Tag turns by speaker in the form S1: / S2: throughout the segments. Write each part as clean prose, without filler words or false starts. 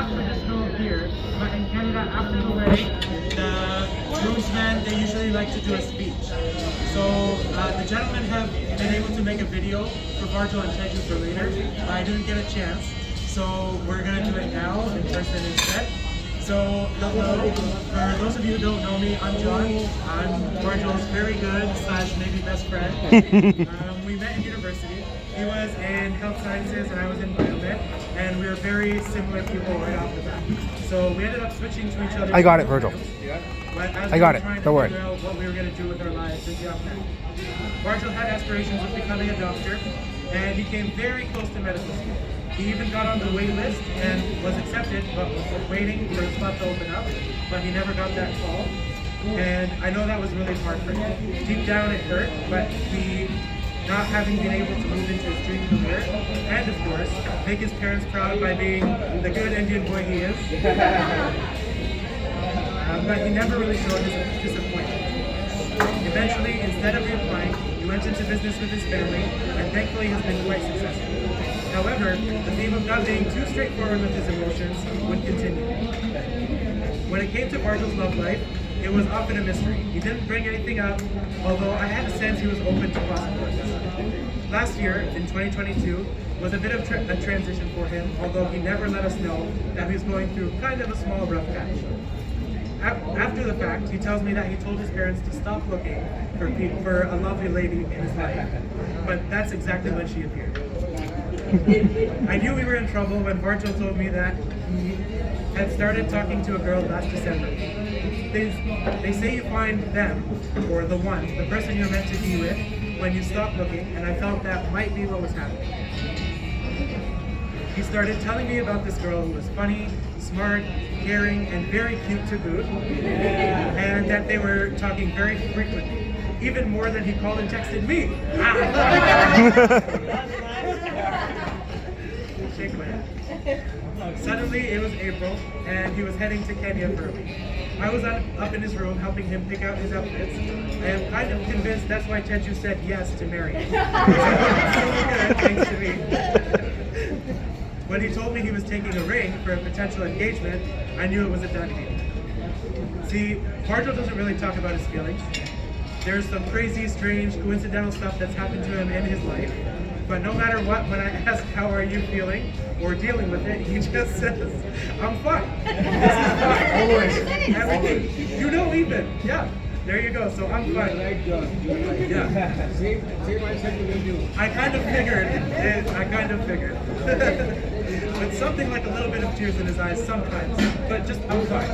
S1: not traditional here, but in Canada, after the wedding, the groomsmen, they usually like to do a speech. So the gentlemen have been able to make a video for Virgil and Teju for later. I didn't get a chance, so we're gonna do it now in person instead. So, hello, for those of you who don't know me, I'm John. I'm Virgil's very good / maybe best friend. We met in university. He was in health sciences and I was in biomed, and we were very similar people right off the bat. So we ended up switching to each other.
S2: I got it, Virgil.
S1: But as
S2: I got
S1: we
S2: it.
S1: were trying
S2: Don't
S1: to
S2: worry.
S1: figure out what we were going to do with our lives as young men. Virgil had aspirations of becoming a doctor, and he came very close to medical school. He even got on the wait list and was accepted, but was waiting for a spot to open up, but he never got that call. And I know that was really hard for him. Deep down it hurt, but he, not having been able to move into his dream career, and of course, make his parents proud by being the good Indian boy he is, but he never really showed his disappointment. Eventually, instead of reapplying, he went into business with his family, and thankfully has been quite successful. However, the theme of not being too straightforward with his emotions would continue. When it came to Virgil's love life, it was often a mystery. He didn't bring anything up, although I had a sense he was open to possibilities. Last year, in 2022, was a bit of a transition for him, although he never let us know that he was going through kind of a small rough patch. After the fact, he tells me that he told his parents to stop looking for a lovely lady in his life, but that's exactly when she appeared. I knew we were in trouble when Virgil told me that he had started talking to a girl last December. They say you find them, or the one, the person you're meant to be with, when you stop looking, and I felt that might be what was happening. He started telling me about this girl who was funny, smart, caring, and very cute to boot, and that they were talking very frequently, even more than he called and texted me. Shake my head. Suddenly, it was April, and he was heading to Kenya for a week. I was up in his room helping him pick out his outfits. I am kind of convinced that's why Teju said yes to marry him. Good, thanks to me. When he told me he was taking a ring for a potential engagement, I knew it was a done deal. See, Virgil doesn't really talk about his feelings. There's some crazy, strange, coincidental stuff that's happened to him in his life. But no matter what, when I ask how are you feeling or dealing with it, he just says, I'm fine. This is fine. Always. Everything. You know even. Yeah. There you go. So I'm fine. Yeah. I kind of figured. With something like a little bit of tears in his eyes sometimes. But just, I'm fine.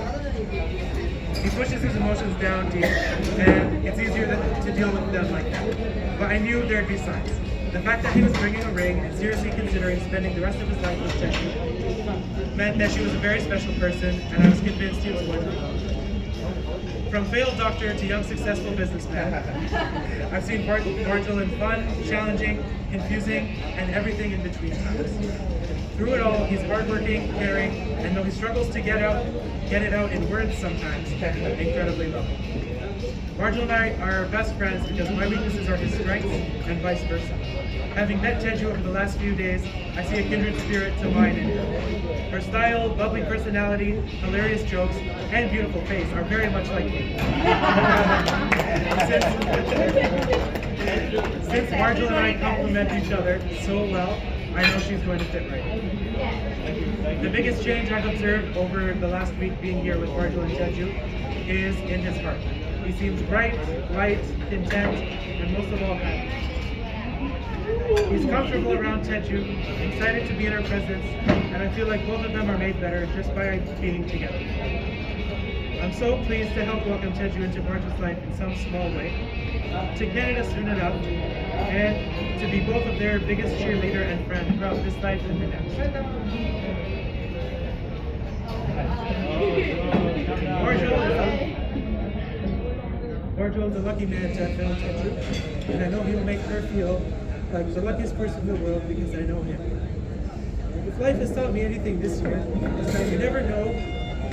S1: He pushes his emotions down deep, and it's easier to deal with them like that. But I knew there'd be signs. The fact that he was bringing a ring and seriously considering spending the rest of his life with Teju meant that she was a very special person, and I was convinced he was going to love her. From failed doctor to young successful businessman, I've seen Virgil in fun, challenging, confusing, and everything in between times. Through it all, he's hardworking, caring, and though he struggles to get it out in words sometimes, incredibly loving. Virgil and I are best friends because my weaknesses are his strengths and vice versa. Having met Teju over the last few days, I see a kindred spirit to mine in her. Her style, bubbly personality, hilarious jokes, and beautiful face are very much like me. Since Virgil and I complement each other so well, I know she's going to fit right in. The biggest change I've observed over the last week being here with Virgil and Teju is in his heart. He seems bright, light, content, and most of all happy. He's comfortable around Teju, excited to be in her presence, and I feel like both of them are made better just by being together. I'm so pleased to help welcome Teju into Virgil's life in some small way, to Canada soon enough, and to be both of their biggest cheerleader and friend throughout this life and the next. Virgil is a lucky man to have found Teju, and I know he'll make her feel like the luckiest person in the world because I know him. If life has taught me anything this year, it's that you never know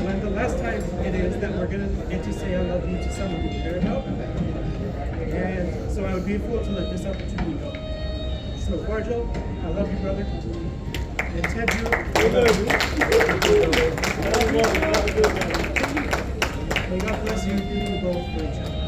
S1: when the last time it is that we're going to get to say I love you to someone you care about. And so I would be a fool to let this opportunity go. So Virgil, I love you, brother. And Teju, I love you. May God bless you both for each other.